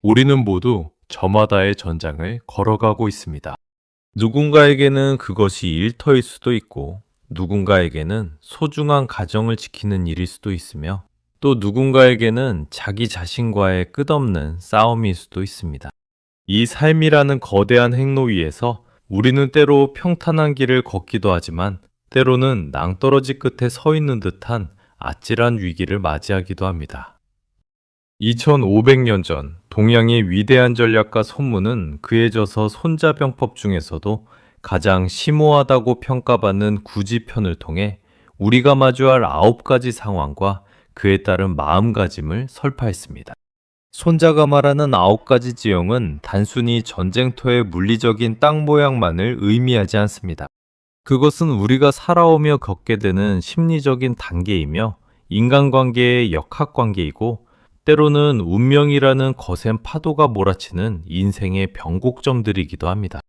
우리는 모두 저마다의 전장을 걸어가고 있습니다. 누군가에게는 그것이 일터일 수도 있고, 누군가에게는 소중한 가정을 지키는 일일 수도 있으며, 또 누군가에게는 자기 자신과의 끝없는 싸움일 수도 있습니다. 이 삶이라는 거대한 행로 위에서 우리는 때로 평탄한 길을 걷기도 하지만, 때로는 낭떠러지 끝에 서 있는 듯한 아찔한 위기를 맞이하기도 합니다. 2500년 전 동양의 위대한 전략가 손문은 그에 져서 손자병법 중에서도 가장 심오하다고 평가받는 구지편을 통해 우리가 마주할 9가지 상황과 그에 따른 마음가짐을 설파했습니다. 손자가 말하는 9가지 지형은 단순히 전쟁터의 물리적인 땅 모양만을 의미하지 않습니다. 그것은 우리가 살아오며 겪게 되는 심리적인 단계이며 인간관계의 역학관계이고, 때로는 운명이라는 거센 파도가 몰아치는 인생의 변곡점들이기도 합니다.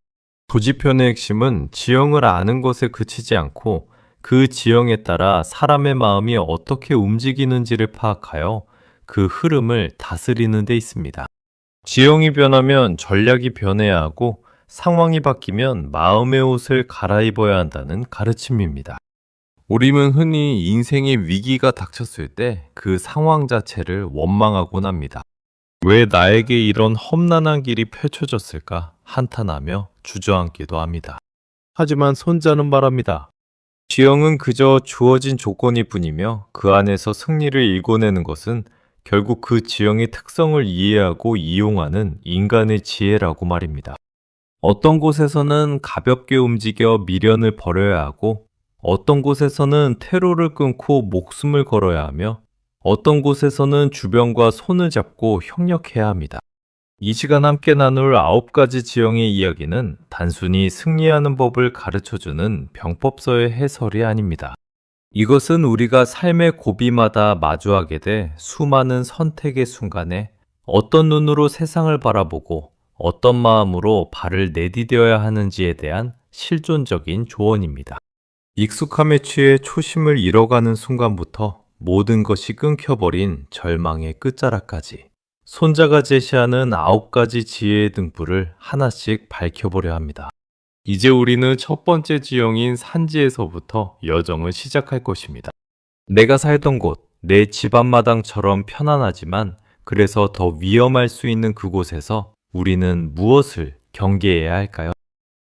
도지편의 핵심은 지형을 아는 것에 그치지 않고 그 지형에 따라 사람의 마음이 어떻게 움직이는지를 파악하여 그 흐름을 다스리는 데 있습니다. 지형이 변하면 전략이 변해야 하고, 상황이 바뀌면 마음의 옷을 갈아입어야 한다는 가르침입니다. 우리는 흔히 인생의 위기가 닥쳤을 때 그 상황 자체를 원망하곤 합니다. 왜 나에게 이런 험난한 길이 펼쳐졌을까 한탄하며 주저앉기도 합니다. 하지만 손자는 말합니다. 지형은 그저 주어진 조건일 뿐이며 그 안에서 승리를 일궈내는 것은 결국 그 지형의 특성을 이해하고 이용하는 인간의 지혜라고 말입니다. 어떤 곳에서는 가볍게 움직여 미련을 버려야 하고, 어떤 곳에서는 퇴로를 끊고 목숨을 걸어야 하며, 어떤 곳에서는 주변과 손을 잡고 협력해야 합니다. 이 시간 함께 나눌 9가지 지형의 이야기는 단순히 승리하는 법을 가르쳐주는 병법서의 해설이 아닙니다. 이것은 우리가 삶의 고비마다 마주하게 돼 수많은 선택의 순간에 어떤 눈으로 세상을 바라보고 어떤 마음으로 발을 내디뎌야 하는지에 대한 실존적인 조언입니다. 익숙함에 취해 초심을 잃어가는 순간부터 모든 것이 끊겨버린 절망의 끝자락까지 손자가 제시하는 9가지 지혜의 등불을 하나씩 밝혀보려 합니다. 이제 우리는 첫 번째 지형인 산지에서부터 여정을 시작할 것입니다. 내가 살던 곳, 내 집 앞마당처럼 편안하지만 그래서 더 위험할 수 있는 그곳에서 우리는 무엇을 경계해야 할까요?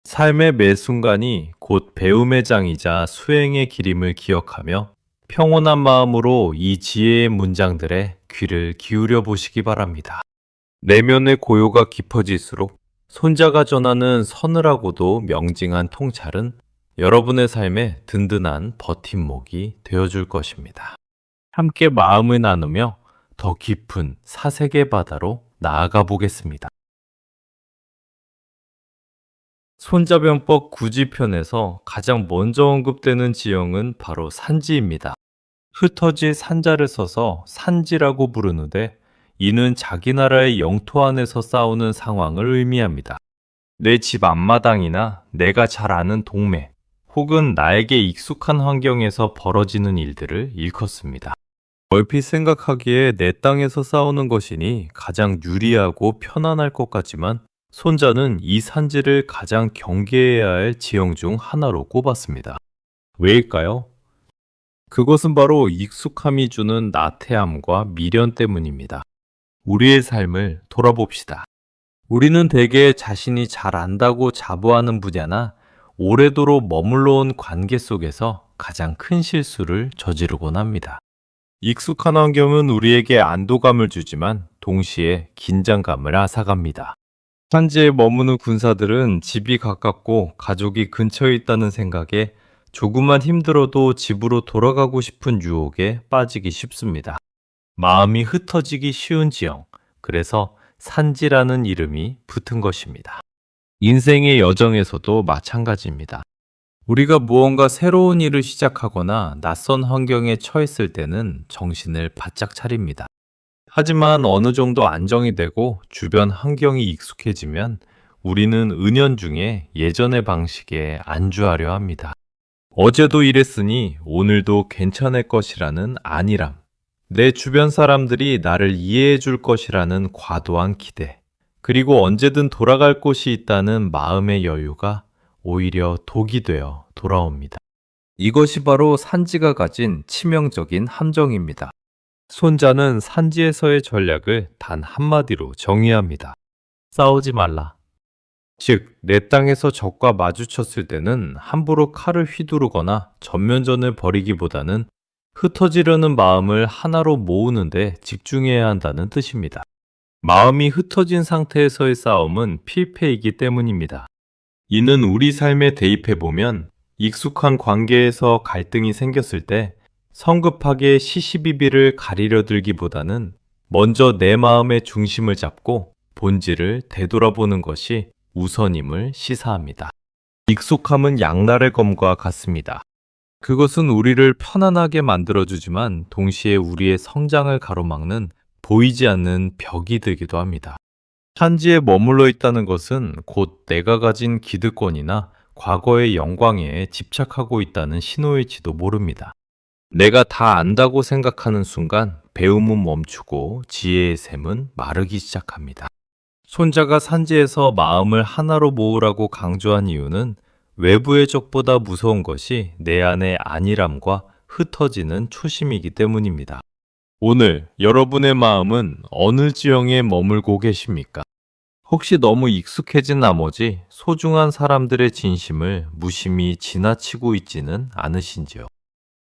삶의 매 순간이 곧 배움의 장이자 수행의 길임을 기억하며 평온한 마음으로 이 지혜의 문장들에 귀를 기울여 보시기 바랍니다. 내면의 고요가 깊어질수록 손자가 전하는 서늘하고도 명징한 통찰은 여러분의 삶에 든든한 버팀목이 되어줄 것입니다. 함께 마음을 나누며 더 깊은 사색의 바다로 나아가 보겠습니다. 손자병법 구지편에서 가장 먼저 언급되는 지형은 바로 산지입니다. 흩어질 산자를 써서 산지라고 부르는데, 이는 자기 나라의 영토 안에서 싸우는 상황을 의미합니다. 내 집 앞마당이나 내가 잘 아는 동네, 혹은 나에게 익숙한 환경에서 벌어지는 일들을 일컫습니다. 얼핏 생각하기에 내 땅에서 싸우는 것이니 가장 유리하고 편안할 것 같지만, 손자는 이 산지를 가장 경계해야 할 지형 중 하나로 꼽았습니다. 왜일까요? 그것은 바로 익숙함이 주는 나태함과 미련 때문입니다. 우리의 삶을 돌아봅시다. 우리는 대개 자신이 잘 안다고 자부하는 분야나 오래도록 머물러 온 관계 속에서 가장 큰 실수를 저지르곤 합니다. 익숙한 환경은 우리에게 안도감을 주지만 동시에 긴장감을 앗아갑니다. 산지에 머무는 군사들은 집이 가깝고 가족이 근처에 있다는 생각에 조금만 힘들어도 집으로 돌아가고 싶은 유혹에 빠지기 쉽습니다. 마음이 흩어지기 쉬운 지형, 그래서 산지라는 이름이 붙은 것입니다. 인생의 여정에서도 마찬가지입니다. 우리가 무언가 새로운 일을 시작하거나 낯선 환경에 처했을 때는 정신을 바짝 차립니다. 하지만 어느 정도 안정이 되고 주변 환경이 익숙해지면 우리는 은연중에 예전의 방식에 안주하려 합니다. 어제도 이랬으니 오늘도 괜찮을 것이라는 안일함. 내 주변 사람들이 나를 이해해 줄 것이라는 과도한 기대, 그리고 언제든 돌아갈 곳이 있다는 마음의 여유가 오히려 독이 되어 돌아옵니다. 이것이 바로 산지가 가진 치명적인 함정입니다. 손자는 산지에서의 전략을 단 한마디로 정의합니다. 싸우지 말라. 즉, 내 땅에서 적과 마주쳤을 때는 함부로 칼을 휘두르거나 전면전을 벌이기보다는 흩어지려는 마음을 하나로 모으는데 집중해야 한다는 뜻입니다. 마음이 흩어진 상태에서의 싸움은 필패이기 때문입니다. 이는 우리 삶에 대입해보면 익숙한 관계에서 갈등이 생겼을 때 성급하게 시시비비를 가리려 들기보다는 먼저 내 마음의 중심을 잡고 본질을 되돌아보는 것이 우선임을 시사합니다. 익숙함은 양날의 검과 같습니다. 그것은 우리를 편안하게 만들어주지만 동시에 우리의 성장을 가로막는 보이지 않는 벽이 되기도 합니다. 산지에 머물러 있다는 것은 곧 내가 가진 기득권이나 과거의 영광에 집착하고 있다는 신호일지도 모릅니다. 내가 다 안다고 생각하는 순간 배움은 멈추고 지혜의 샘은 마르기 시작합니다. 손자가 산지에서 마음을 하나로 모으라고 강조한 이유는 외부의 적보다 무서운 것이 내 안의 안일함과 흩어지는 초심이기 때문입니다. 오늘 여러분의 마음은 어느 지형에 머물고 계십니까? 혹시 너무 익숙해진 나머지 소중한 사람들의 진심을 무심히 지나치고 있지는 않으신지요?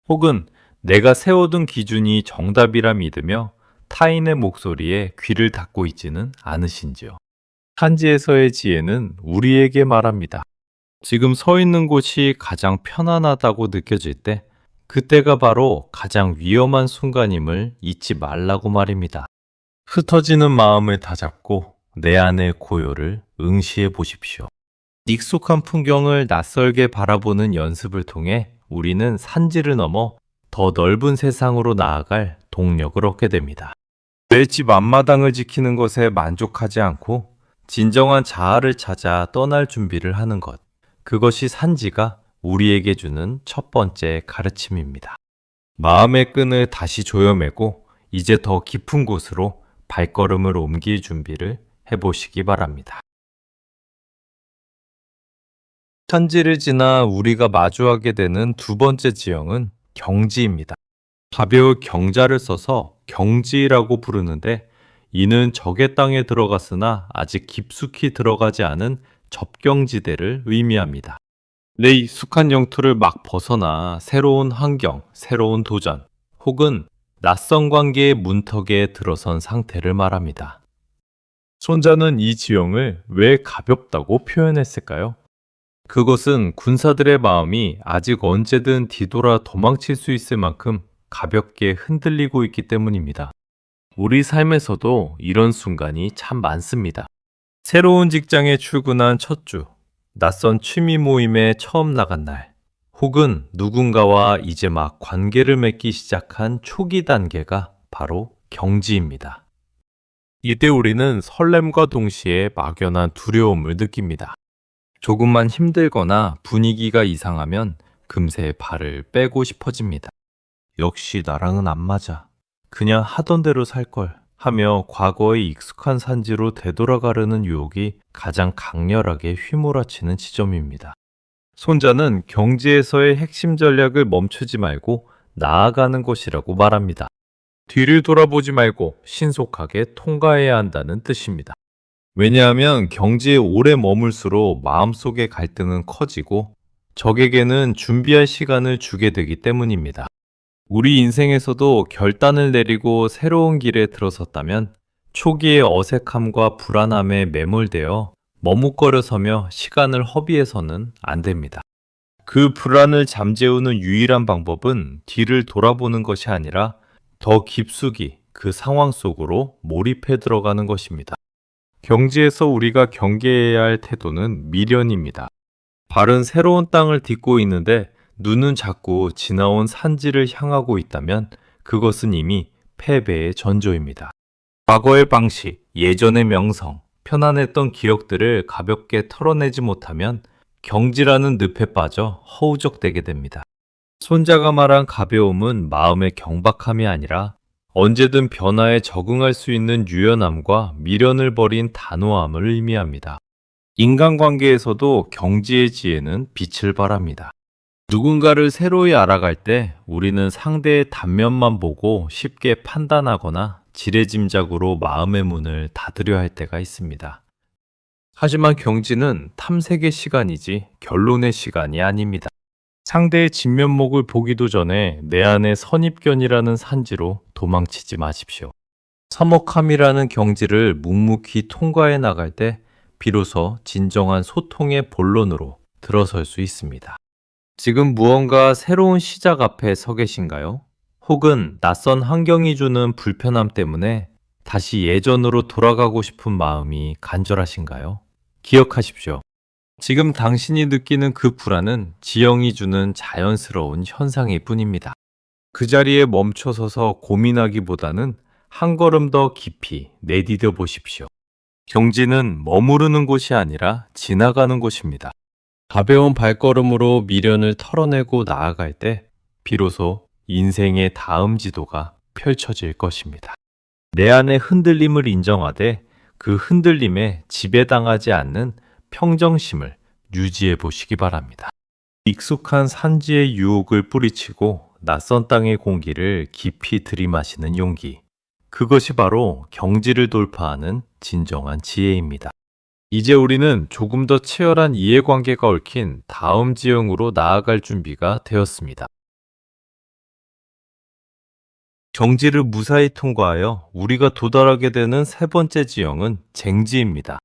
혹은 내가 세워둔 기준이 정답이라 믿으며 타인의 목소리에 귀를 닫고 있지는 않으신지요? 산지에서의 지혜는 우리에게 말합니다. 지금 서 있는 곳이 가장 편안하다고 느껴질 때 그때가 바로 가장 위험한 순간임을 잊지 말라고 말입니다. 흩어지는 마음을 다잡고 내 안의 고요를 응시해 보십시오. 익숙한 풍경을 낯설게 바라보는 연습을 통해 우리는 산지를 넘어 더 넓은 세상으로 나아갈 동력을 얻게 됩니다. 내 집 앞마당을 지키는 것에 만족하지 않고 진정한 자아를 찾아 떠날 준비를 하는 것. 그것이 산지가 우리에게 주는 첫 번째 가르침입니다. 마음의 끈을 다시 조여매고 이제 더 깊은 곳으로 발걸음을 옮길 준비를 해보시기 바랍니다. 산지를 지나 우리가 마주하게 되는 두 번째 지형은 경지입니다. 가벼운 경자를 써서 경지라고 부르는데 이는 적의 땅에 들어갔으나 아직 깊숙이 들어가지 않은 접경지대를 의미합니다. 내 익숙한 영토를 막 벗어나 새로운 환경, 새로운 도전, 혹은 낯선 관계의 문턱에 들어선 상태를 말합니다. 손자는 이 지형을 왜 가볍다고 표현했을까요? 그것은 군사들의 마음이 아직 언제든 뒤돌아 도망칠 수 있을 만큼 가볍게 흔들리고 있기 때문입니다. 우리 삶에서도 이런 순간이 참 많습니다. 새로운 직장에 출근한 첫 주, 낯선 취미 모임에 처음 나간 날, 혹은 누군가와 이제 막 관계를 맺기 시작한 초기 단계가 바로 경지입니다. 이때 우리는 설렘과 동시에 막연한 두려움을 느낍니다. 조금만 힘들거나 분위기가 이상하면 금세 발을 빼고 싶어집니다. 역시 나랑은 안 맞아. 그냥 하던 대로 살걸 하며 과거의 익숙한 산지로 되돌아가려는 유혹이 가장 강렬하게 휘몰아치는 지점입니다. 손자는 경지에서의 핵심 전략을 멈추지 말고 나아가는 것이라고 말합니다. 뒤를 돌아보지 말고 신속하게 통과해야 한다는 뜻입니다. 왜냐하면 경지에 오래 머물수록 마음속의 갈등은 커지고 적에게는 준비할 시간을 주게 되기 때문입니다. 우리 인생에서도 결단을 내리고 새로운 길에 들어섰다면 초기의 어색함과 불안함에 매몰되어 머뭇거려서며 시간을 허비해서는 안 됩니다. 그 불안을 잠재우는 유일한 방법은 뒤를 돌아보는 것이 아니라 더 깊숙이 그 상황 속으로 몰입해 들어가는 것입니다. 경지에서 우리가 경계해야 할 태도는 미련입니다. 발은 새로운 땅을 딛고 있는데 눈은 자꾸 지나온 산지를 향하고 있다면 그것은 이미 패배의 전조입니다. 과거의 방식, 예전의 명성, 편안했던 기억들을 가볍게 털어내지 못하면 경지라는 늪에 빠져 허우적대게 됩니다. 손자가 말한 가벼움은 마음의 경박함이 아니라 언제든 변화에 적응할 수 있는 유연함과 미련을 버린 단호함을 의미합니다. 인간관계에서도 경지의 지혜는 빛을 발합니다. 누군가를 새로이 알아갈 때 우리는 상대의 단면만 보고 쉽게 판단하거나 지레짐작으로 마음의 문을 닫으려 할 때가 있습니다. 하지만 경지는 탐색의 시간이지 결론의 시간이 아닙니다. 상대의 진면목을 보기도 전에 내 안의 선입견이라는 산지로 도망치지 마십시오. 서먹함이라는 경지를 묵묵히 통과해 나갈 때 비로소 진정한 소통의 본론으로 들어설 수 있습니다. 지금 무언가 새로운 시작 앞에 서 계신가요? 혹은 낯선 환경이 주는 불편함 때문에 다시 예전으로 돌아가고 싶은 마음이 간절하신가요? 기억하십시오. 지금 당신이 느끼는 그 불안은 지형이 주는 자연스러운 현상일 뿐입니다. 그 자리에 멈춰서서 고민하기보다는 한 걸음 더 깊이 내디뎌 보십시오. 경지는 머무르는 곳이 아니라 지나가는 곳입니다. 가벼운 발걸음으로 미련을 털어내고 나아갈 때 비로소 인생의 다음 지도가 펼쳐질 것입니다. 내 안의 흔들림을 인정하되 그 흔들림에 지배당하지 않는 평정심을 유지해 보시기 바랍니다. 익숙한 산지의 유혹을 뿌리치고 낯선 땅의 공기를 깊이 들이마시는 용기. 그것이 바로 경지를 돌파하는 진정한 지혜입니다. 이제 우리는 조금 더 치열한 이해관계가 얽힌 다음 지형으로 나아갈 준비가 되었습니다. 경지를 무사히 통과하여 우리가 도달하게 되는 세 번째 지형은 쟁지입니다.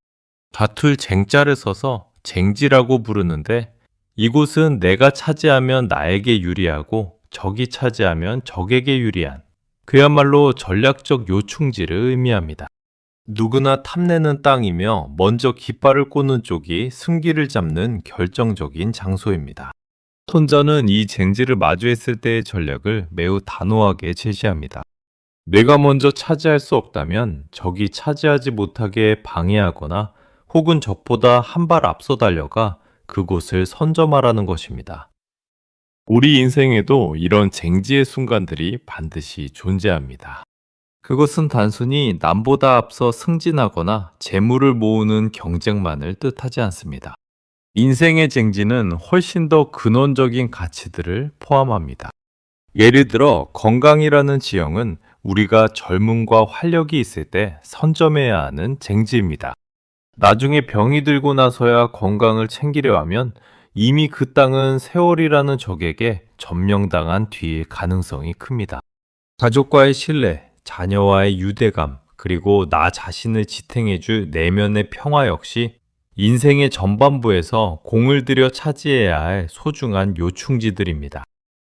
다툴 쟁자를 써서 쟁지라고 부르는데 이곳은 내가 차지하면 나에게 유리하고 적이 차지하면 적에게 유리한 그야말로 전략적 요충지를 의미합니다. 누구나 탐내는 땅이며 먼저 깃발을 꽂는 쪽이 승기를 잡는 결정적인 장소입니다. 손자는 이 쟁지를 마주했을 때의 전략을 매우 단호하게 제시합니다. 내가 먼저 차지할 수 없다면 적이 차지하지 못하게 방해하거나 혹은 적보다 한 발 앞서 달려가 그곳을 선점하라는 것입니다. 우리 인생에도 이런 쟁지의 순간들이 반드시 존재합니다. 그것은 단순히 남보다 앞서 승진하거나 재물을 모으는 경쟁만을 뜻하지 않습니다. 인생의 쟁지는 훨씬 더 근원적인 가치들을 포함합니다. 예를 들어 건강이라는 지형은 우리가 젊음과 활력이 있을 때 선점해야 하는 쟁지입니다. 나중에 병이 들고 나서야 건강을 챙기려 하면 이미 그 땅은 세월이라는 적에게 점령당한 뒤일 가능성이 큽니다. 가족과의 신뢰, 자녀와의 유대감, 그리고 나 자신을 지탱해줄 내면의 평화 역시 인생의 전반부에서 공을 들여 차지해야 할 소중한 요충지들입니다.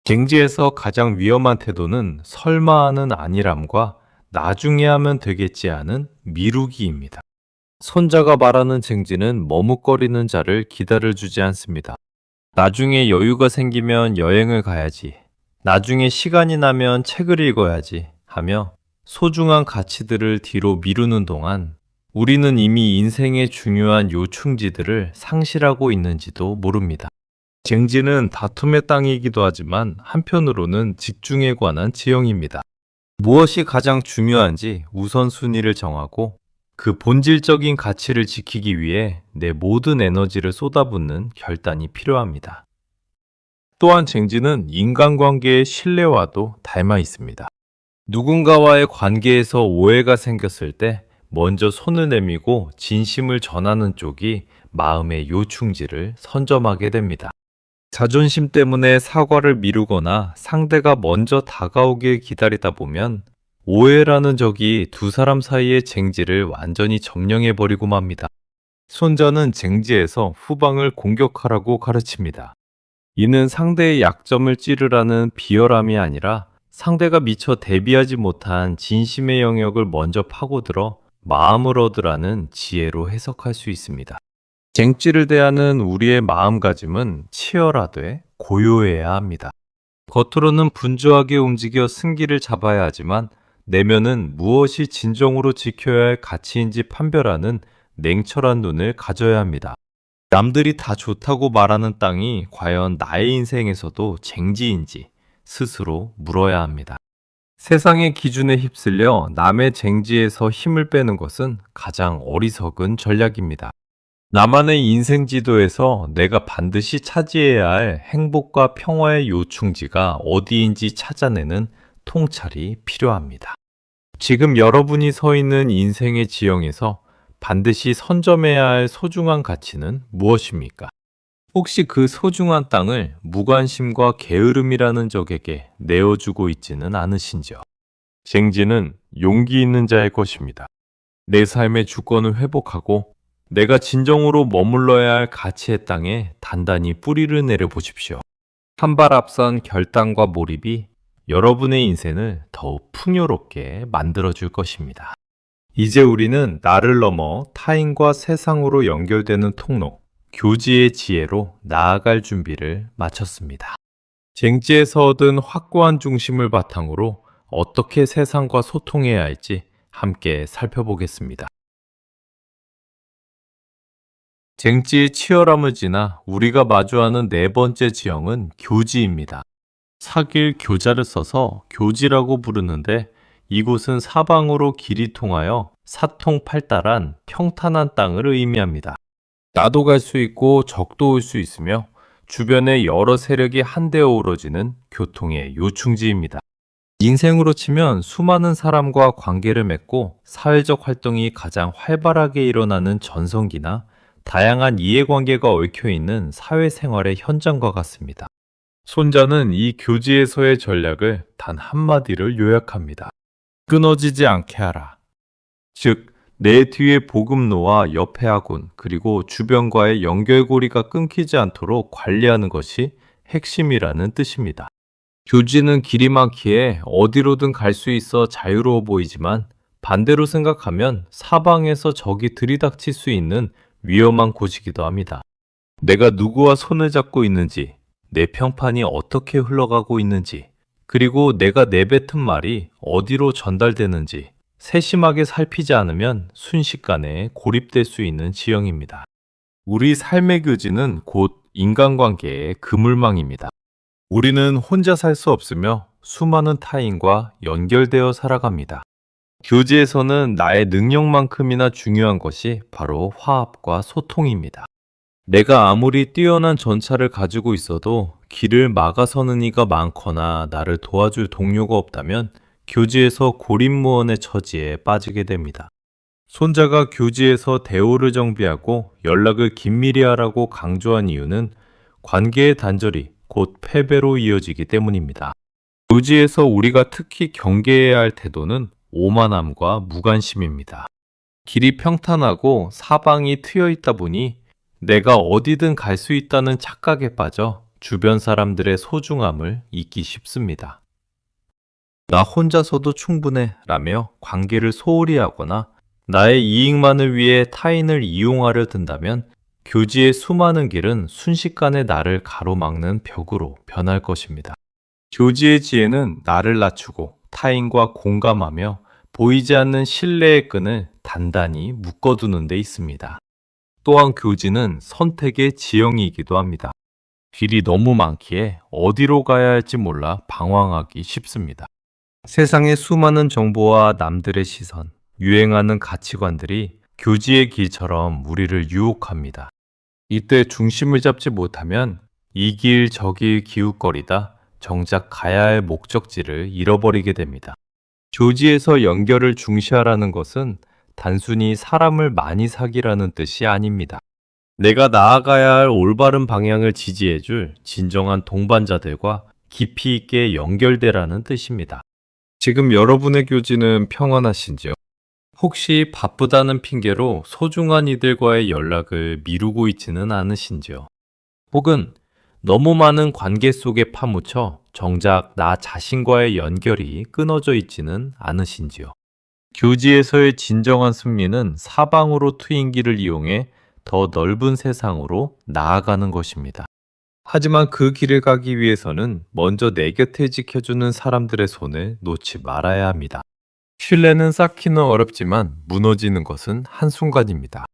갱지에서 가장 위험한 태도는 설마 하는 안일함과 나중에 하면 되겠지 하는 미루기입니다. 손자가 말하는 쟁지는 머뭇거리는 자를 기다려주지 않습니다. 나중에 여유가 생기면 여행을 가야지, 나중에 시간이 나면 책을 읽어야지 하며 소중한 가치들을 뒤로 미루는 동안 우리는 이미 인생의 중요한 요충지들을 상실하고 있는지도 모릅니다. 쟁지는 다툼의 땅이기도 하지만 한편으로는 집중에 관한 지형입니다. 무엇이 가장 중요한지 우선순위를 정하고 그 본질적인 가치를 지키기 위해 내 모든 에너지를 쏟아붓는 결단이 필요합니다. 또한 쟁지는 인간관계의 신뢰와도 닮아 있습니다. 누군가와의 관계에서 오해가 생겼을 때 먼저 손을 내밀고 진심을 전하는 쪽이 마음의 요충지를 선점하게 됩니다. 자존심 때문에 사과를 미루거나 상대가 먼저 다가오길 기다리다 보면 오해라는 적이 두 사람 사이의 쟁지를 완전히 점령해버리고 맙니다. 손자는 쟁지에서 후방을 공격하라고 가르칩니다. 이는 상대의 약점을 찌르라는 비열함이 아니라 상대가 미처 대비하지 못한 진심의 영역을 먼저 파고들어 마음을 얻으라는 지혜로 해석할 수 있습니다. 쟁지를 대하는 우리의 마음가짐은 치열하되 고요해야 합니다. 겉으로는 분주하게 움직여 승기를 잡아야 하지만 내면은 무엇이 진정으로 지켜야 할 가치인지 판별하는 냉철한 눈을 가져야 합니다. 남들이 다 좋다고 말하는 땅이 과연 나의 인생에서도 쟁지인지 스스로 물어야 합니다. 세상의 기준에 휩쓸려 남의 쟁지에서 힘을 빼는 것은 가장 어리석은 전략입니다. 나만의 인생 지도에서 내가 반드시 차지해야 할 행복과 평화의 요충지가 어디인지 찾아내는 통찰이 필요합니다. 지금 여러분이 서 있는 인생의 지형에서 반드시 선점해야 할 소중한 가치는 무엇입니까? 혹시 그 소중한 땅을 무관심과 게으름이라는 적에게 내어주고 있지는 않으신지요? 쟁지는 용기 있는 자의 것입니다. 내 삶의 주권을 회복하고 내가 진정으로 머물러야 할 가치의 땅에 단단히 뿌리를 내려보십시오. 한 발 앞선 결단과 몰입이 여러분의 인생을 더욱 풍요롭게 만들어줄 것입니다. 이제 우리는 나를 넘어 타인과 세상으로 연결되는 통로, 교지의 지혜로 나아갈 준비를 마쳤습니다. 쟁지에서 얻은 확고한 중심을 바탕으로 어떻게 세상과 소통해야 할지 함께 살펴보겠습니다. 쟁지의 치열함을 지나 우리가 마주하는 네 번째 지형은 교지입니다. 사길 교자를 써서 교지라고 부르는데 이곳은 사방으로 길이 통하여 사통팔달한 평탄한 땅을 의미합니다. 나도 갈 수 있고 적도 올 수 있으며 주변에 여러 세력이 한데 어우러지는 교통의 요충지입니다. 인생으로 치면 수많은 사람과 관계를 맺고 사회적 활동이 가장 활발하게 일어나는 전성기나 다양한 이해관계가 얽혀있는 사회생활의 현장과 같습니다. 손자는 이 교지에서의 전략을 단 한마디를 요약합니다. 끊어지지 않게 하라. 즉, 내 뒤에 복음로와 옆에 학원, 그리고 주변과의 연결고리가 끊기지 않도록 관리하는 것이 핵심이라는 뜻입니다. 교지는 길이 많기에 어디로든 갈 수 있어 자유로워 보이지만 반대로 생각하면 사방에서 적이 들이닥칠 수 있는 위험한 곳이기도 합니다. 내가 누구와 손을 잡고 있는지, 내 평판이 어떻게 흘러가고 있는지, 그리고 내가 내뱉은 말이 어디로 전달되는지 세심하게 살피지 않으면 순식간에 고립될 수 있는 지형입니다. 우리 삶의 교지는 곧 인간관계의 그물망입니다. 우리는 혼자 살 수 없으며 수많은 타인과 연결되어 살아갑니다. 교지에서는 나의 능력만큼이나 중요한 것이 바로 화합과 소통입니다. 내가 아무리 뛰어난 전차를 가지고 있어도 길을 막아서는 이가 많거나 나를 도와줄 동료가 없다면 교지에서 고립무원의 처지에 빠지게 됩니다. 손자가 교지에서 대오를 정비하고 연락을 긴밀히 하라고 강조한 이유는 관계의 단절이 곧 패배로 이어지기 때문입니다. 교지에서 우리가 특히 경계해야 할 태도는 오만함과 무관심입니다. 길이 평탄하고 사방이 트여 있다 보니 내가 어디든 갈 수 있다는 착각에 빠져 주변 사람들의 소중함을 잊기 쉽습니다. 나 혼자서도 충분해 라며 관계를 소홀히 하거나 나의 이익만을 위해 타인을 이용하려 든다면 교지의 수많은 길은 순식간에 나를 가로막는 벽으로 변할 것입니다. 교지의 지혜는 나를 낮추고 타인과 공감하며 보이지 않는 신뢰의 끈을 단단히 묶어두는 데 있습니다. 또한 교지는 선택의 지형이기도 합니다. 길이 너무 많기에 어디로 가야 할지 몰라 방황하기 쉽습니다. 세상의 수많은 정보와 남들의 시선, 유행하는 가치관들이 교지의 길처럼 우리를 유혹합니다. 이때 중심을 잡지 못하면 이 길 저 길 기웃거리다 정작 가야 할 목적지를 잃어버리게 됩니다. 교지에서 연결을 중시하라는 것은 단순히 사람을 많이 사귀라는 뜻이 아닙니다. 내가 나아가야 할 올바른 방향을 지지해줄 진정한 동반자들과 깊이 있게 연결되라는 뜻입니다. 지금 여러분의 교지는 평안하신지요? 혹시 바쁘다는 핑계로 소중한 이들과의 연락을 미루고 있지는 않으신지요? 혹은 너무 많은 관계 속에 파묻혀 정작 나 자신과의 연결이 끊어져 있지는 않으신지요? 교지에서의 진정한 승리는 사방으로 트인 길을 이용해 더 넓은 세상으로 나아가는 것입니다. 하지만 그 길을 가기 위해서는 먼저 내 곁에 지켜주는 사람들의 손을 놓지 말아야 합니다. 신뢰는 쌓기는 어렵지만 무너지는 것은 한순간입니다.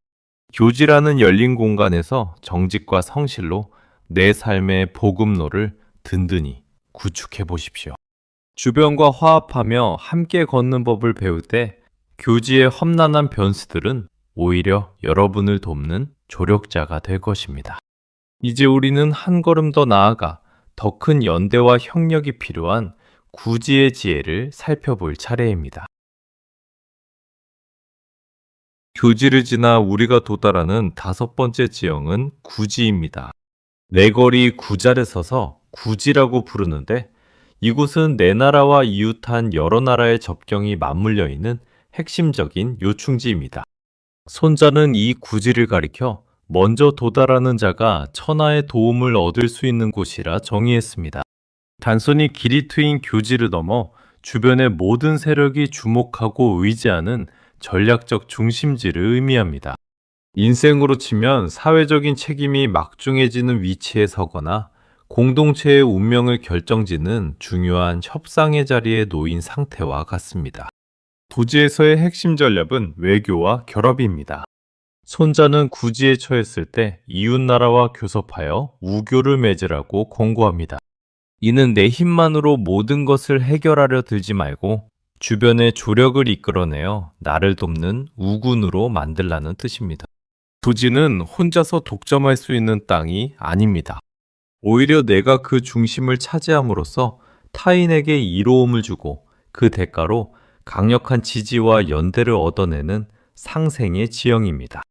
교지라는 열린 공간에서 정직과 성실로 내 삶의 복음로를 든든히 구축해 보십시오. 주변과 화합하며 함께 걷는 법을 배울 때 교지의 험난한 변수들은 오히려 여러분을 돕는 조력자가 될 것입니다. 이제 우리는 한 걸음 더 나아가 더 큰 연대와 협력이 필요한 구지의 지혜를 살펴볼 차례입니다. 교지를 지나 우리가 도달하는 다섯 번째 지형은 구지입니다. 네 거리 구자를 써서 구지라고 부르는데 이곳은 내 나라와 이웃한 여러 나라의 접경이 맞물려 있는 핵심적인 요충지입니다. 손자는 이 구지를 가리켜 먼저 도달하는 자가 천하의 도움을 얻을 수 있는 곳이라 정의했습니다. 단순히 길이 트인 교지를 넘어 주변의 모든 세력이 주목하고 의지하는 전략적 중심지를 의미합니다. 인생으로 치면 사회적인 책임이 막중해지는 위치에 서거나 공동체의 운명을 결정짓는 중요한 협상의 자리에 놓인 상태와 같습니다. 구지에서의 핵심 전략은 외교와 결합입니다. 손자는 구지에 처했을 때 이웃나라와 교섭하여 우교를 맺으라고 권고합니다. 이는 내 힘만으로 모든 것을 해결하려 들지 말고 주변의 조력을 이끌어내어 나를 돕는 우군으로 만들라는 뜻입니다. 구지는 혼자서 독점할 수 있는 땅이 아닙니다. 오히려 내가 그 중심을 차지함으로써 타인에게 이로움을 주고 그 대가로 강력한 지지와 연대를 얻어내는 상생의 지형입니다.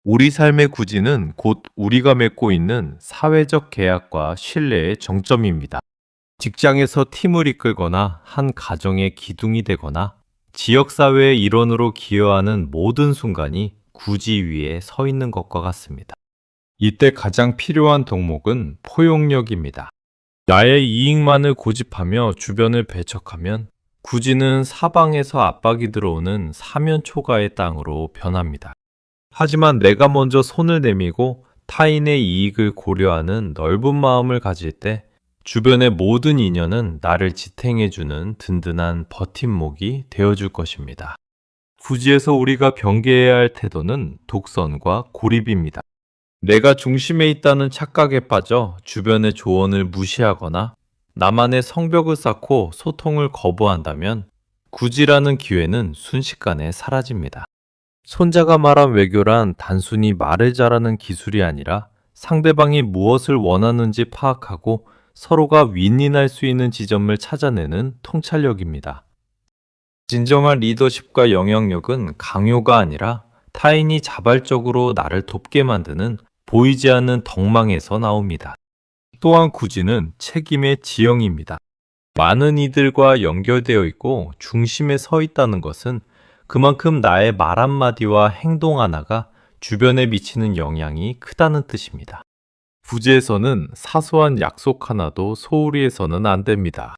우리 삶의 구지는 곧 우리가 맺고 있는 사회적 계약과 신뢰의 정점입니다. 직장에서 팀을 이끌거나 한 가정의 기둥이 되거나 지역사회의 일원으로 기여하는 모든 순간이 구지 위에 서 있는 것과 같습니다. 이때 가장 필요한 덕목은 포용력입니다. 나의 이익만을 고집하며 주변을 배척하면 구지는 사방에서 압박이 들어오는 사면초가의 땅으로 변합니다. 하지만 내가 먼저 손을 내밀고 타인의 이익을 고려하는 넓은 마음을 가질 때 주변의 모든 인연은 나를 지탱해주는 든든한 버팀목이 되어줄 것입니다. 구지에서 우리가 경계해야 할 태도는 독선과 고립입니다. 내가 중심에 있다는 착각에 빠져 주변의 조언을 무시하거나 나만의 성벽을 쌓고 소통을 거부한다면 구지라는 기회는 순식간에 사라집니다. 손자가 말한 외교란 단순히 말을 잘하는 기술이 아니라 상대방이 무엇을 원하는지 파악하고 서로가 윈윈할 수 있는 지점을 찾아내는 통찰력입니다. 진정한 리더십과 영향력은 강요가 아니라 타인이 자발적으로 나를 돕게 만드는 보이지 않는 덕망에서 나옵니다. 또한 구지는 책임의 지형입니다. 많은 이들과 연결되어 있고 중심에 서 있다는 것은 그만큼 나의 말 한마디와 행동 하나가 주변에 미치는 영향이 크다는 뜻입니다. 구지에서는 사소한 약속 하나도 소홀히 해서는 안 됩니다.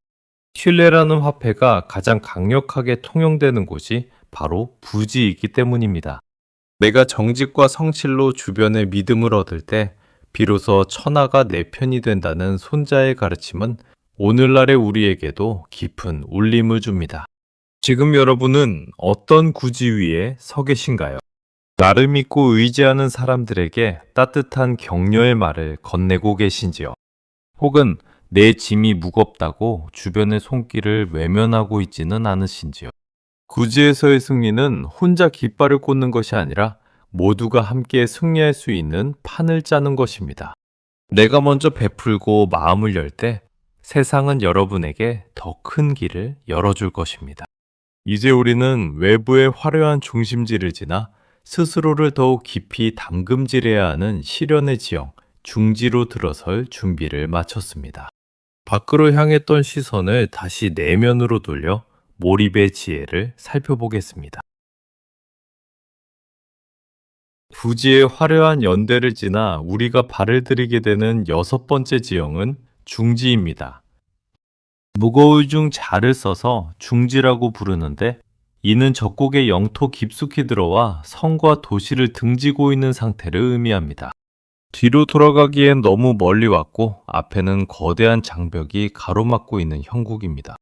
신뢰라는 화폐가 가장 강력하게 통용되는 곳이 바로 부지이기 때문입니다. 내가 정직과 성실로 주변의 믿음을 얻을 때 비로소 천하가 내 편이 된다는 손자의 가르침은 오늘날의 우리에게도 깊은 울림을 줍니다. 지금 여러분은 어떤 구지 위에 서 계신가요? 나를 믿고 의지하는 사람들에게 따뜻한 격려의 말을 건네고 계신지요? 혹은 내 짐이 무겁다고 주변의 손길을 외면하고 있지는 않으신지요? 구지에서의 승리는 혼자 깃발을 꽂는 것이 아니라 모두가 함께 승리할 수 있는 판을 짜는 것입니다. 내가 먼저 베풀고 마음을 열 때 세상은 여러분에게 더 큰 길을 열어줄 것입니다. 이제 우리는 외부의 화려한 중심지를 지나 스스로를 더욱 깊이 담금질해야 하는 시련의 지형, 중지로 들어설 준비를 마쳤습니다. 밖으로 향했던 시선을 다시 내면으로 돌려 몰입의 지혜를 살펴보겠습니다. 부지의 화려한 연대를 지나 우리가 발을 들이게 되는 여섯 번째 지형은 중지입니다. 무거울 중 자를 써서 중지라고 부르는데 이는 적국의 영토 깊숙이 들어와 성과 도시를 등지고 있는 상태를 의미합니다. 뒤로 돌아가기엔 너무 멀리 왔고 앞에는 거대한 장벽이 가로막고 있는 형국입니다.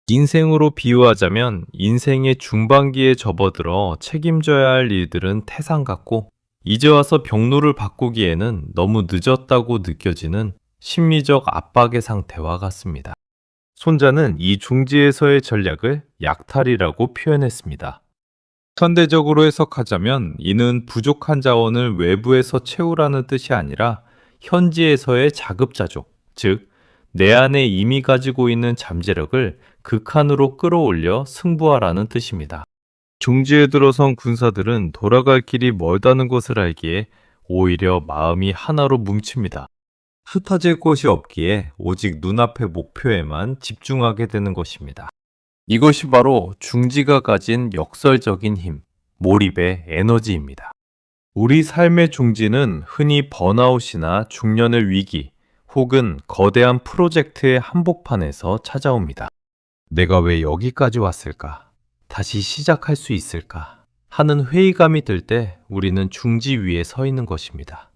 인생으로 비유하자면 인생의 중반기에 접어들어 책임져야 할 일들은 태산 같고 이제 와서 병로를 바꾸기에는 너무 늦었다고 느껴지는 심리적 압박의 상태와 같습니다. 손자는 이 중지에서의 전략을 약탈이라고 표현했습니다. 현대적으로 해석하자면 이는 부족한 자원을 외부에서 채우라는 뜻이 아니라 현지에서의 자급자족, 즉, 내 안에 이미 가지고 있는 잠재력을 극한으로 끌어올려 승부하라는 뜻입니다. 중지에 들어선 군사들은 돌아갈 길이 멀다는 것을 알기에 오히려 마음이 하나로 뭉칩니다. 흩어질 곳이 없기에 오직 눈앞의 목표에만 집중하게 되는 것입니다. 이것이 바로 중지가 가진 역설적인 힘, 몰입의 에너지입니다. 우리 삶의 중지는 흔히 번아웃이나 중년의 위기, 혹은 거대한 프로젝트의 한복판에서 찾아옵니다. 내가 왜 여기까지 왔을까? 다시 시작할 수 있을까? 하는 회의감이 들 때 우리는 중지 위에 서 있는 것입니다.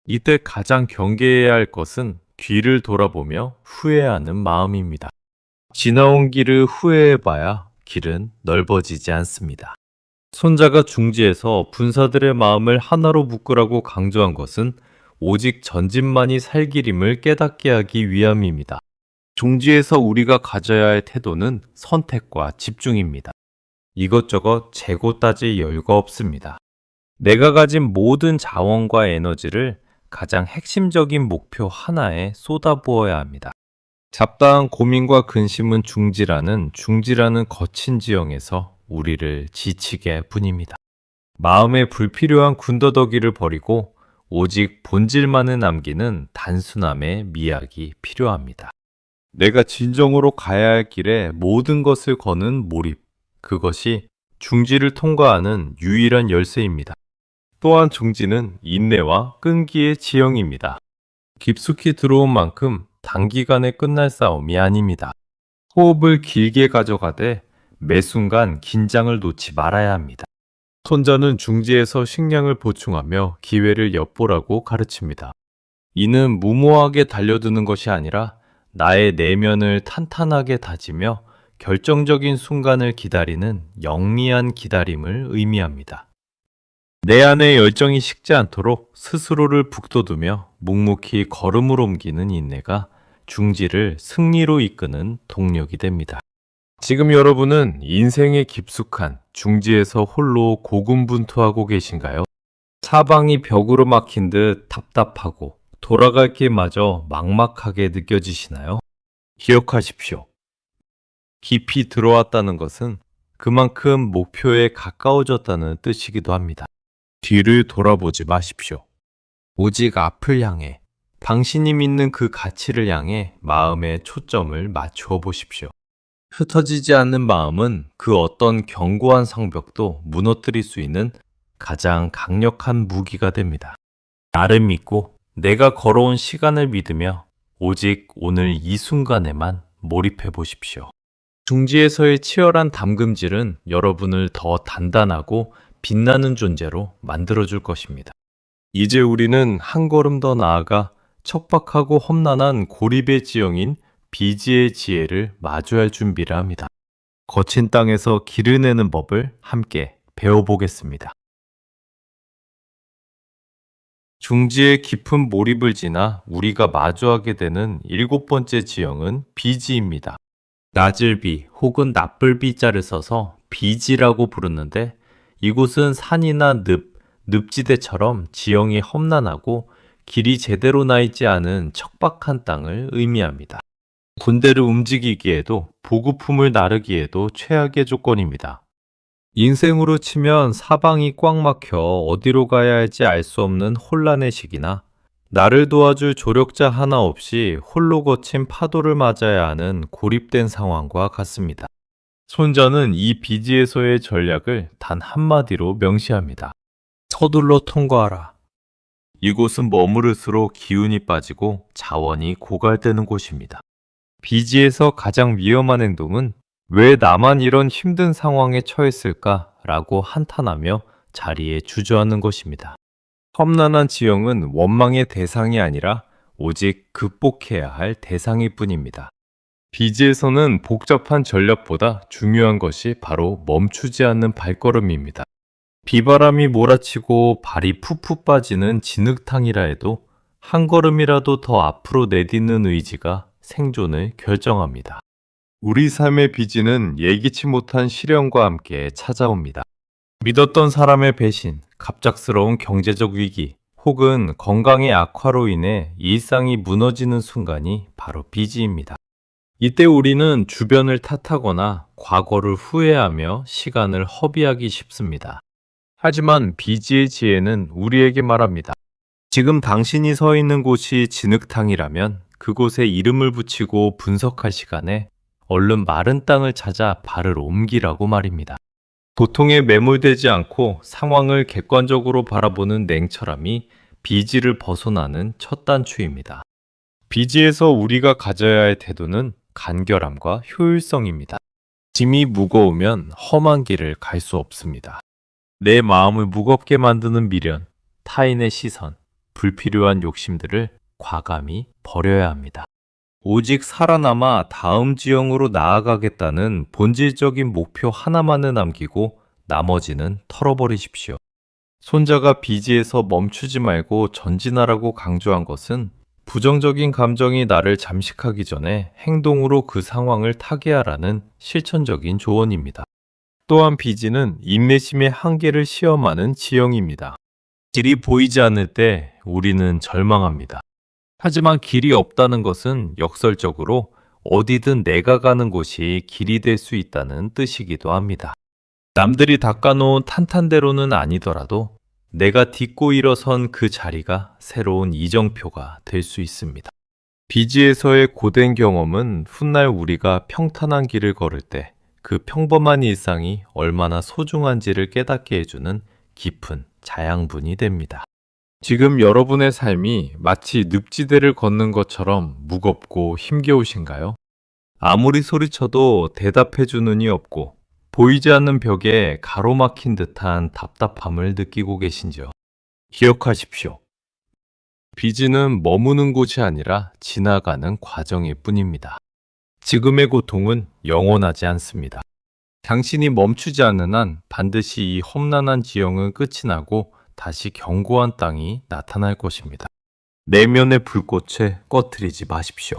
이때 가장 경계해야 할 것은 뒤를 돌아보며 후회하는 마음입니다. 지나온 길을 후회해봐야 길은 넓어지지 않습니다. 손자가 중지에서 군사들의 마음을 하나로 묶으라고 강조한 것은 오직 전진만이 살 길임을 깨닫게 하기 위함입니다. 중지에서 우리가 가져야 할 태도는 선택과 집중입니다. 이것저것 재고 따질 여유가 없습니다. 내가 가진 모든 자원과 에너지를 가장 핵심적인 목표 하나에 쏟아부어야 합니다. 잡다한 고민과 근심은 중지라는 거친 지형에서 우리를 지치게 할 뿐입니다. 마음에 불필요한 군더더기를 버리고 오직 본질만을 남기는 단순함의 미학이 필요합니다. 내가 진정으로 가야 할 길에 모든 것을 거는 몰입, 그것이 중지를 통과하는 유일한 열쇠입니다. 또한 중지는 인내와 끈기의 지형입니다. 깊숙이 들어온 만큼 단기간에 끝날 싸움이 아닙니다. 호흡을 길게 가져가되 매 순간 긴장을 놓지 말아야 합니다. 손자는 중지에서 식량을 보충하며 기회를 엿보라고 가르칩니다. 이는 무모하게 달려드는 것이 아니라 나의 내면을 탄탄하게 다지며 결정적인 순간을 기다리는 영리한 기다림을 의미합니다. 내 안의 열정이 식지 않도록 스스로를 북돋우며 묵묵히 걸음을 옮기는 인내가 중지를 승리로 이끄는 동력이 됩니다. 지금 여러분은 인생의 깊숙한 중지에서 홀로 고군분투하고 계신가요? 사방이 벽으로 막힌 듯 답답하고 돌아갈 길마저 막막하게 느껴지시나요? 기억하십시오. 깊이 들어왔다는 것은 그만큼 목표에 가까워졌다는 뜻이기도 합니다. 뒤를 돌아보지 마십시오. 오직 앞을 향해, 당신이 믿는 그 가치를 향해 마음의 초점을 맞추어 보십시오. 흩어지지 않는 마음은 그 어떤 견고한 성벽도 무너뜨릴 수 있는 가장 강력한 무기가 됩니다. 나를 믿고 내가 걸어온 시간을 믿으며 오직 오늘 이 순간에만 몰입해 보십시오. 중지에서의 치열한 담금질은 여러분을 더 단단하고 빛나는 존재로 만들어줄 것입니다. 이제 우리는 한 걸음 더 나아가 척박하고 험난한 고립의 지형인 비지의 지혜를 마주할 준비를 합니다. 거친 땅에서 길을 내는 법을 함께 배워보겠습니다. 중지의 깊은 몰입을 지나 우리가 마주하게 되는 7번째 지형은 비지입니다. 낮을 비 혹은 나쁠 비자를 써서 비지라고 부르는데 이곳은 산이나 늪지대처럼 지형이 험난하고 길이 제대로 나 있지 않은 척박한 땅을 의미합니다. 군대를 움직이기에도 보급품을 나르기에도 최악의 조건입니다. 인생으로 치면 사방이 꽉 막혀 어디로 가야 할지 알 수 없는 혼란의 시기나 나를 도와줄 조력자 하나 없이 홀로 거친 파도를 맞아야 하는 고립된 상황과 같습니다. 손자는 이 비지에서의 전략을 단 한마디로 명시합니다. 서둘러 통과하라. 이곳은 머무를수록 기운이 빠지고 자원이 고갈되는 곳입니다. 비지에서 가장 위험한 행동은 왜 나만 이런 힘든 상황에 처했을까? 라고 한탄하며 자리에 주저하는 것입니다. 험난한 지형은 원망의 대상이 아니라 오직 극복해야 할 대상일 뿐입니다. 비지에서는 복잡한 전략보다 중요한 것이 바로 멈추지 않는 발걸음입니다. 비바람이 몰아치고 발이 푹푹 빠지는 진흙탕이라 해도 한 걸음이라도 더 앞으로 내딛는 의지가 생존을 결정합니다. 우리 삶의 비지는 예기치 못한 시련과 함께 찾아옵니다. 믿었던 사람의 배신, 갑작스러운 경제적 위기, 혹은 건강의 악화로 인해 일상이 무너지는 순간이 바로 비지입니다. 이때 우리는 주변을 탓하거나 과거를 후회하며 시간을 허비하기 쉽습니다. 하지만 비지의 지혜는 우리에게 말합니다. 지금 당신이 서 있는 곳이 진흙탕이라면 그곳에 이름을 붙이고 분석할 시간에 얼른 마른 땅을 찾아 발을 옮기라고 말입니다. 고통에 매몰되지 않고 상황을 객관적으로 바라보는 냉철함이 비지를 벗어나는 첫 단추입니다. 비지에서 우리가 가져야 할 태도는 간결함과 효율성입니다. 짐이 무거우면 험한 길을 갈 수 없습니다. 내 마음을 무겁게 만드는 미련, 타인의 시선, 불필요한 욕심들을 과감히 버려야 합니다. 오직 살아남아 다음 지형으로 나아가겠다는 본질적인 목표 하나만을 남기고 나머지는 털어버리십시오. 손자가 비지에서 멈추지 말고 전진하라고 강조한 것은 부정적인 감정이 나를 잠식하기 전에 행동으로 그 상황을 타개하라는 실천적인 조언입니다. 또한 비지는 인내심의 한계를 시험하는 지형입니다. 길이 보이지 않을 때 우리는 절망합니다. 하지만 길이 없다는 것은 역설적으로 어디든 내가 가는 곳이 길이 될 수 있다는 뜻이기도 합니다. 남들이 닦아놓은 탄탄대로는 아니더라도 내가 딛고 일어선 그 자리가 새로운 이정표가 될 수 있습니다. 비지에서의 고된 경험은 훗날 우리가 평탄한 길을 걸을 때 그 평범한 일상이 얼마나 소중한지를 깨닫게 해주는 깊은 자양분이 됩니다. 지금 여러분의 삶이 마치 늪지대를 걷는 것처럼 무겁고 힘겨우신가요? 아무리 소리쳐도 대답해주는 이 없고 보이지 않는 벽에 가로막힌 듯한 답답함을 느끼고 계신지요? 기억하십시오. 비지는 머무는 곳이 아니라 지나가는 과정일 뿐입니다. 지금의 고통은 영원하지 않습니다. 당신이 멈추지 않는 한 반드시 이 험난한 지형은 끝이 나고 다시 견고한 땅이 나타날 것입니다. 내면의 불꽃에 꺼트리지 마십시오.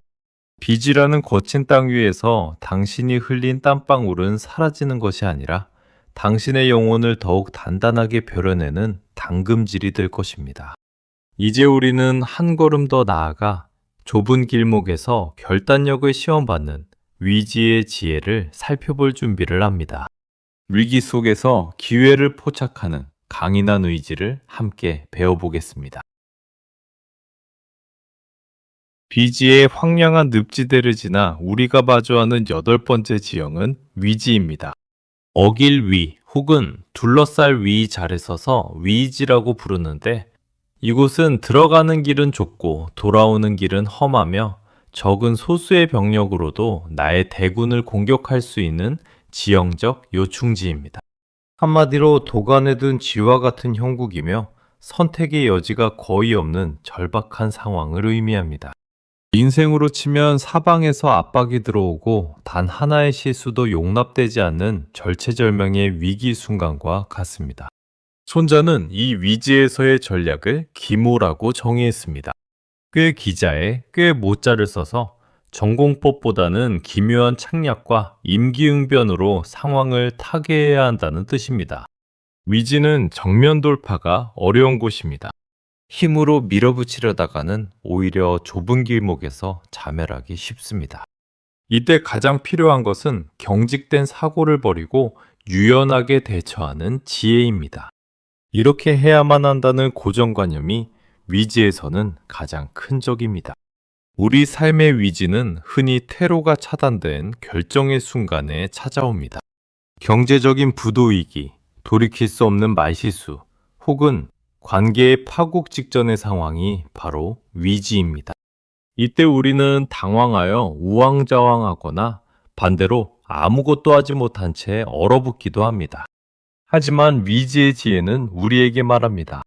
비지라는 거친 땅 위에서 당신이 흘린 땀방울은 사라지는 것이 아니라 당신의 영혼을 더욱 단단하게 벼려내는 당금질이 될 것입니다. 이제 우리는 한 걸음 더 나아가 좁은 길목에서 결단력을 시험받는 위지의 지혜를 살펴볼 준비를 합니다. 위기 속에서 기회를 포착하는 강인한 의지를 함께 배워보겠습니다. 비지의 황량한 늪지대를 지나 우리가 마주하는 8번째 지형은 위지입니다. 어길 위 혹은 둘러쌀 위 잘에 서서 위지라고 부르는데 이곳은 들어가는 길은 좁고 돌아오는 길은 험하며 적은 소수의 병력으로도 나의 대군을 공격할 수 있는 지형적 요충지입니다. 한마디로 도간에 든 쥐와 같은 형국이며 선택의 여지가 거의 없는 절박한 상황을 의미합니다. 인생으로 치면 사방에서 압박이 들어오고 단 하나의 실수도 용납되지 않는 절체절명의 위기 순간과 같습니다. 손자는 이 위지에서의 전략을 기모라고 정의했습니다. 꽤 기자에 꽤 모자를 써서 전공법보다는 기묘한 창략과 임기응변으로 상황을 타개해야 한다는 뜻입니다. 위지는 정면 돌파가 어려운 곳입니다. 힘으로 밀어붙이려다가는 오히려 좁은 길목에서 자멸하기 쉽습니다. 이때 가장 필요한 것은 경직된 사고를 버리고 유연하게 대처하는 지혜입니다. 이렇게 해야만 한다는 고정관념이 위지에서는 가장 큰 적입니다. 우리 삶의 위지는 흔히 퇴로가 차단된 결정의 순간에 찾아옵니다. 경제적인 부도위기, 돌이킬 수 없는 말실수, 혹은 관계의 파국 직전의 상황이 바로 위지입니다. 이때 우리는 당황하여 우왕좌왕하거나 반대로 아무것도 하지 못한 채 얼어붙기도 합니다. 하지만 위지의 지혜는 우리에게 말합니다.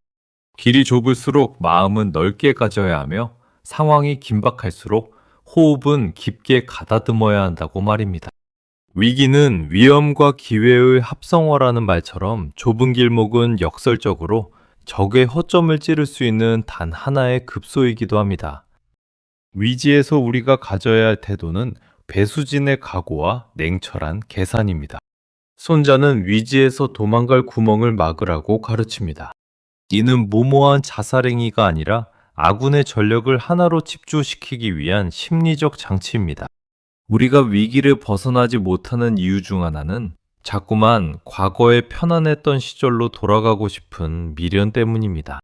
길이 좁을수록 마음은 넓게 가져야 하며 상황이 긴박할수록 호흡은 깊게 가다듬어야 한다고 말입니다. 위기는 위험과 기회의 합성어라는 말처럼 좁은 길목은 역설적으로 적의 허점을 찌를 수 있는 단 하나의 급소이기도 합니다. 위지에서 우리가 가져야 할 태도는 배수진의 각오와 냉철한 계산입니다. 손자는 위지에서 도망갈 구멍을 막으라고 가르칩니다. 이는 무모한 자살행위가 아니라 아군의 전력을 하나로 집중시키기 위한 심리적 장치입니다. 우리가 위기를 벗어나지 못하는 이유 중 하나는 자꾸만 과거의 편안했던 시절로 돌아가고 싶은 미련 때문입니다.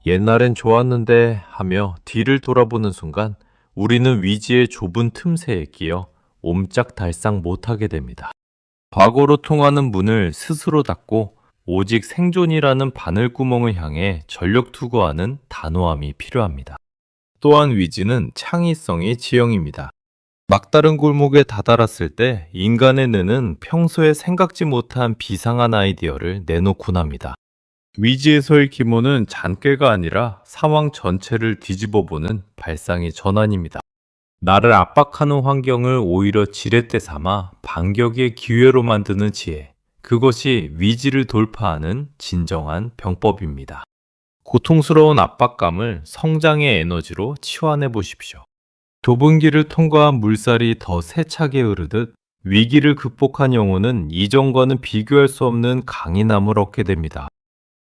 옛날엔 좋았는데 하며 뒤를 돌아보는 순간 우리는 위지의 좁은 틈새에 끼어 옴짝달싹 못하게 됩니다. 과거로 통하는 문을 스스로 닫고 오직 생존이라는 바늘구멍을 향해 전력 투구하는 단호함이 필요합니다. 또한 위지는 창의성의 지형입니다. 막다른 골목에 다다랐을 때 인간의 뇌는 평소에 생각지 못한 비상한 아이디어를 내놓곤 합니다. 위지에서의 기본은 잔꾀가 아니라 상황 전체를 뒤집어보는 발상의 전환입니다. 나를 압박하는 환경을 오히려 지렛대 삼아 반격의 기회로 만드는 지혜. 그것이 위지를 돌파하는 진정한 병법입니다. 고통스러운 압박감을 성장의 에너지로 치환해 보십시오. 좁은 길을 통과한 물살이 더 세차게 흐르듯 위기를 극복한 영혼은 이전과는 비교할 수 없는 강인함을 얻게 됩니다.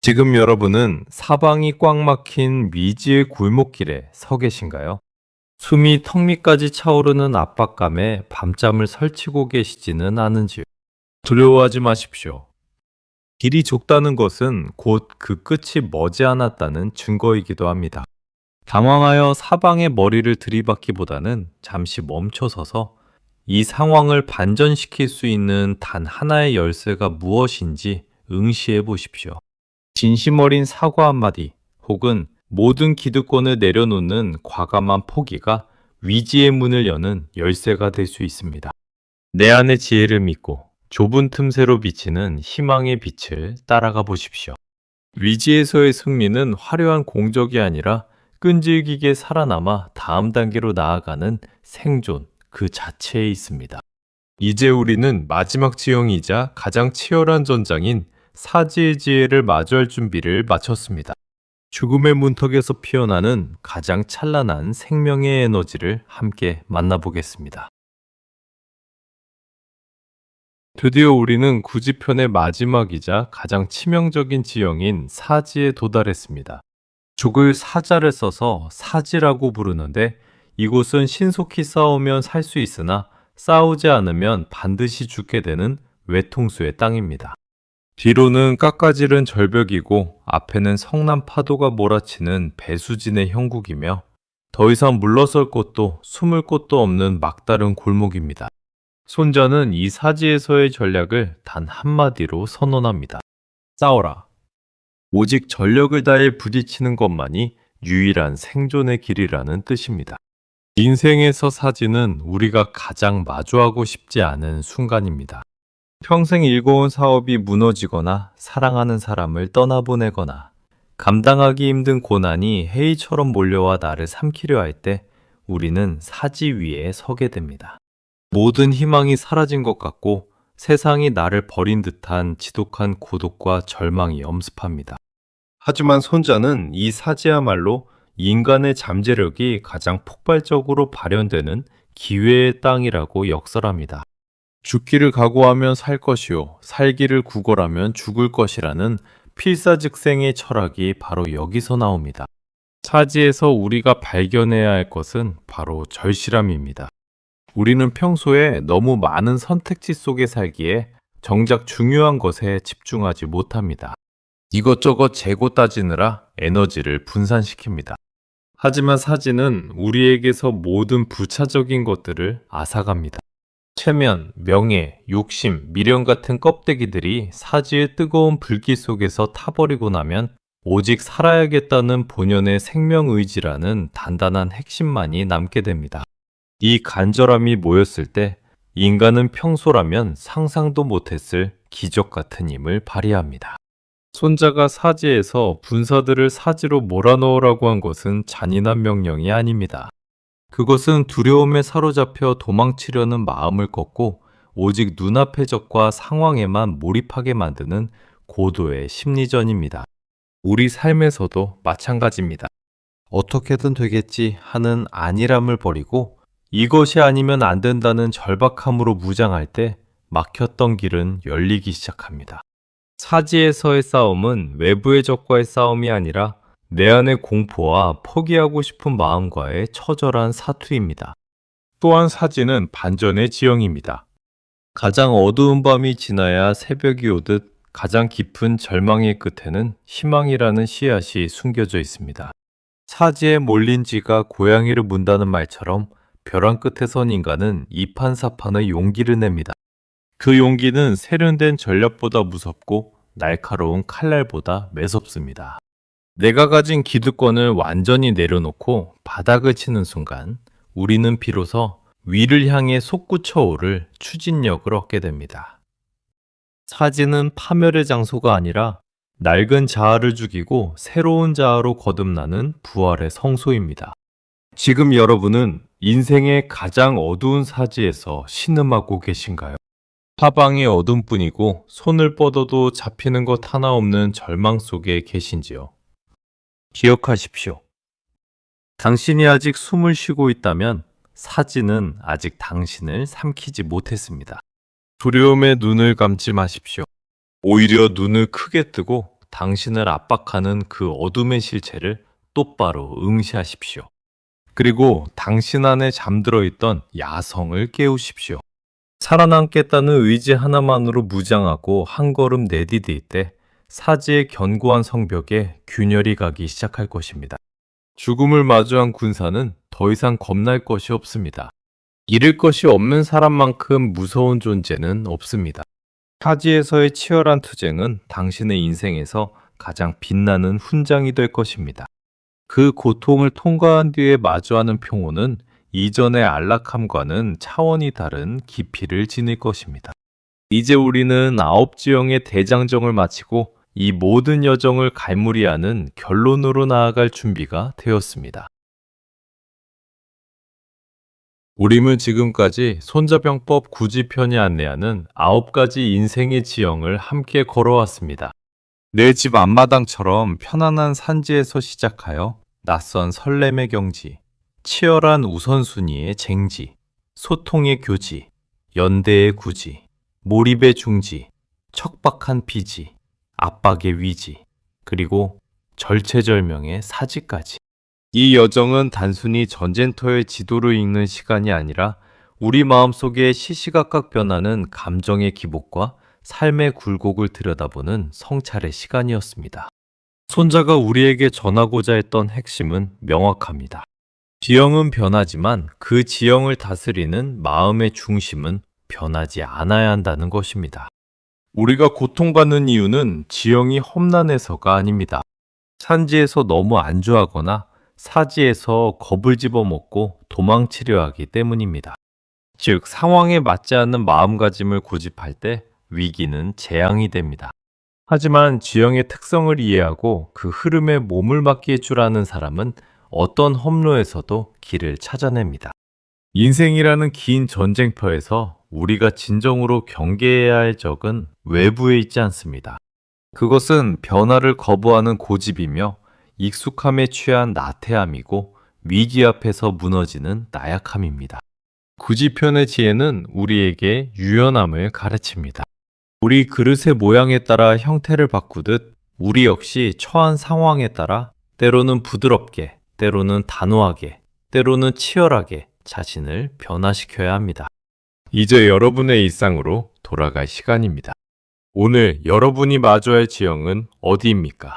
지금 여러분은 사방이 꽉 막힌 위지의 골목길에 서 계신가요? 숨이 턱 밑까지 차오르는 압박감에 밤잠을 설치고 계시지는 않은지요? 두려워하지 마십시오. 길이 좁다는 것은 곧 그 끝이 머지않았다는 증거이기도 합니다. 당황하여 사방에 머리를 들이받기보다는 잠시 멈춰서서 이 상황을 반전시킬 수 있는 단 하나의 열쇠가 무엇인지 응시해 보십시오. 진심 어린 사과 한마디 혹은 모든 기득권을 내려놓는 과감한 포기가 위지의 문을 여는 열쇠가 될 수 있습니다. 내 안의 지혜를 믿고 좁은 틈새로 비치는 희망의 빛을 따라가 보십시오. 위지에서의 승리는 화려한 공적이 아니라 끈질기게 살아남아 다음 단계로 나아가는 생존 그 자체에 있습니다. 이제 우리는 마지막 지형이자 가장 치열한 전장인 사지의 지혜를 마주할 준비를 마쳤습니다. 죽음의 문턱에서 피어나는 가장 찬란한 생명의 에너지를 함께 만나보겠습니다. 드디어 우리는 구지편의 마지막이자 가장 치명적인 지형인 사지에 도달했습니다. 죽을 사자를 써서 사지라고 부르는데 이곳은 신속히 싸우면 살 수 있으나 싸우지 않으면 반드시 죽게 되는 외통수의 땅입니다. 뒤로는 깎아지른 절벽이고 앞에는 성난 파도가 몰아치는 배수진의 형국이며 더 이상 물러설 곳도 숨을 곳도 없는 막다른 골목입니다. 손자는 이 사지에서의 전략을 단 한마디로 선언합니다. 싸워라. 오직 전력을 다해 부딪히는 것만이 유일한 생존의 길이라는 뜻입니다. 인생에서 사지는 우리가 가장 마주하고 싶지 않은 순간입니다. 평생 일궈온 사업이 무너지거나 사랑하는 사람을 떠나보내거나 감당하기 힘든 고난이 해이처럼 몰려와 나를 삼키려 할 때 우리는 사지 위에 서게 됩니다. 모든 희망이 사라진 것 같고 세상이 나를 버린 듯한 지독한 고독과 절망이 엄습합니다. 하지만 손자는 이 사지야말로 인간의 잠재력이 가장 폭발적으로 발현되는 기회의 땅이라고 역설합니다. 죽기를 각오하면 살 것이요, 살기를 구걸하면 죽을 것이라는 필사즉생의 철학이 바로 여기서 나옵니다. 사지에서 우리가 발견해야 할 것은 바로 절실함입니다. 우리는 평소에 너무 많은 선택지 속에 살기에 정작 중요한 것에 집중하지 못합니다. 이것저것 재고 따지느라 에너지를 분산시킵니다. 하지만 사지는 우리에게서 모든 부차적인 것들을 앗아갑니다. 체면, 명예, 욕심, 미련 같은 껍데기들이 사지의 뜨거운 불길 속에서 타버리고 나면 오직 살아야겠다는 본연의 생명의지라는 단단한 핵심만이 남게 됩니다. 이 간절함이 모였을 때 인간은 평소라면 상상도 못했을 기적 같은 힘을 발휘합니다. 손자가 사지에서 군사들을 사지로 몰아넣으라고 한 것은 잔인한 명령이 아닙니다. 그것은 두려움에 사로잡혀 도망치려는 마음을 꺾고 오직 눈앞의 적과 상황에만 몰입하게 만드는 고도의 심리전입니다. 우리 삶에서도 마찬가지입니다. 어떻게든 되겠지 하는 안일함을 버리고 이것이 아니면 안 된다는 절박함으로 무장할 때 막혔던 길은 열리기 시작합니다. 사지에서의 싸움은 외부의 적과의 싸움이 아니라 내 안의 공포와 포기하고 싶은 마음과의 처절한 사투입니다. 또한 사지는 반전의 지형입니다. 가장 어두운 밤이 지나야 새벽이 오듯 가장 깊은 절망의 끝에는 희망이라는 씨앗이 숨겨져 있습니다. 사지에 몰린 쥐가 고양이를 문다는 말처럼 벼랑 끝에 선 인간은 이판사판의 용기를 냅니다. 그 용기는 세련된 전략보다 무섭고 날카로운 칼날보다 매섭습니다. 내가 가진 기득권을 완전히 내려놓고 바닥을 치는 순간 우리는 비로소 위를 향해 솟구쳐 오를 추진력을 얻게 됩니다. 사지는 파멸의 장소가 아니라 낡은 자아를 죽이고 새로운 자아로 거듭나는 부활의 성소입니다. 지금 여러분은 인생의 가장 어두운 사지에서 신음하고 계신가요? 사방이 어둠뿐이고 손을 뻗어도 잡히는 것 하나 없는 절망 속에 계신지요? 기억하십시오. 당신이 아직 숨을 쉬고 있다면 사지는 아직 당신을 삼키지 못했습니다. 두려움에 눈을 감지 마십시오. 오히려 눈을 크게 뜨고 당신을 압박하는 그 어둠의 실체를 똑바로 응시하십시오. 그리고 당신 안에 잠들어 있던 야성을 깨우십시오. 살아남겠다는 의지 하나만으로 무장하고 한 걸음 내디딜 때 사지의 견고한 성벽에 균열이 가기 시작할 것입니다. 죽음을 마주한 군사는 더 이상 겁날 것이 없습니다. 잃을 것이 없는 사람만큼 무서운 존재는 없습니다. 사지에서의 치열한 투쟁은 당신의 인생에서 가장 빛나는 훈장이 될 것입니다. 그 고통을 통과한 뒤에 마주하는 평온은 이전의 안락함과는 차원이 다른 깊이를 지닐 것입니다. 이제 우리는 9지형의 대장정을 마치고 이 모든 여정을 갈무리하는 결론으로 나아갈 준비가 되었습니다. 우림은 지금까지 손자병법 구지편이 안내하는 9가지 인생의 지형을 함께 걸어왔습니다. 내 집 앞마당처럼 편안한 산지에서 시작하여 낯선 설렘의 경지, 치열한 우선순위의 쟁지, 소통의 교지, 연대의 구지, 몰입의 중지, 척박한 비지, 압박의 위지, 그리고 절체절명의 사지까지. 이 여정은 단순히 전쟁터의 지도를 읽는 시간이 아니라 우리 마음속에 시시각각 변하는 감정의 기복과 삶의 굴곡을 들여다보는 성찰의 시간이었습니다. 손자가 우리에게 전하고자 했던 핵심은 명확합니다. 지형은 변하지만 그 지형을 다스리는 마음의 중심은 변하지 않아야 한다는 것입니다. 우리가 고통받는 이유는 지형이 험난해서가 아닙니다. 산지에서 너무 안주하거나 사지에서 겁을 집어먹고 도망치려 하기 때문입니다. 즉, 상황에 맞지 않는 마음가짐을 고집할 때 위기는 재앙이 됩니다. 하지만 지형의 특성을 이해하고 그 흐름에 몸을 맡길 줄 아는 사람은 어떤 험로에서도 길을 찾아냅니다. 인생이라는 긴 전쟁터에서 우리가 진정으로 경계해야 할 적은 외부에 있지 않습니다. 그것은 변화를 거부하는 고집이며 익숙함에 취한 나태함이고 위기 앞에서 무너지는 나약함입니다. 구지편의 지혜는 우리에게 유연함을 가르칩니다. 우리 그릇의 모양에 따라 형태를 바꾸듯 우리 역시 처한 상황에 따라 때로는 부드럽게, 때로는 단호하게, 때로는 치열하게 자신을 변화시켜야 합니다. 이제 여러분의 일상으로 돌아갈 시간입니다. 오늘 여러분이 마주할 지형은 어디입니까?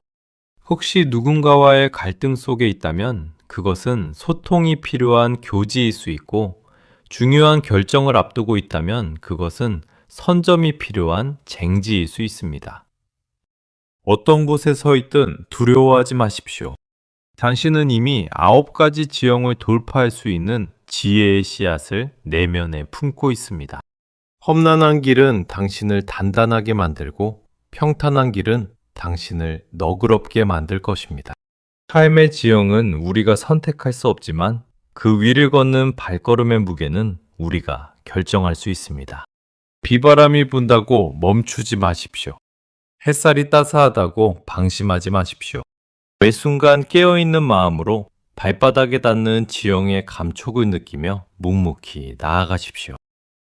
혹시 누군가와의 갈등 속에 있다면 그것은 소통이 필요한 교지일 수 있고, 중요한 결정을 앞두고 있다면 그것은 선점이 필요한 쟁지일 수 있습니다. 어떤 곳에 서 있든 두려워하지 마십시오. 당신은 이미 9가지 지형을 돌파할 수 있는 지혜의 씨앗을 내면에 품고 있습니다. 험난한 길은 당신을 단단하게 만들고 평탄한 길은 당신을 너그럽게 만들 것입니다. 삶의 지형은 우리가 선택할 수 없지만 그 위를 걷는 발걸음의 무게는 우리가 결정할 수 있습니다. 비바람이 분다고 멈추지 마십시오. 햇살이 따스하다고 방심하지 마십시오. 매 순간 깨어있는 마음으로 발바닥에 닿는 지형의 감촉을 느끼며 묵묵히 나아가십시오.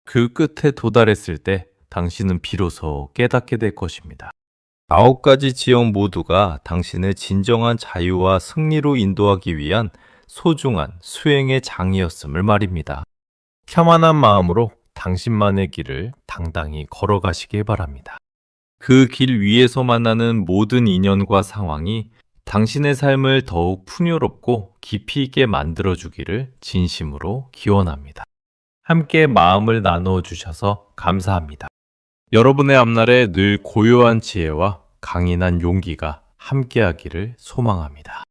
그 끝에 도달했을 때 당신은 비로소 깨닫게 될 것입니다. 9가지 지형 모두가 당신을 진정한 자유와 승리로 인도하기 위한 소중한 수행의 장이었음을 말입니다. 켜만한 마음으로 당신만의 길을 당당히 걸어가시길 바랍니다. 그 길 위에서 만나는 모든 인연과 상황이 당신의 삶을 더욱 풍요롭고 깊이 있게 만들어주기를 진심으로 기원합니다. 함께 마음을 나누어 주셔서 감사합니다. 여러분의 앞날에 늘 고요한 지혜와 강인한 용기가 함께하기를 소망합니다.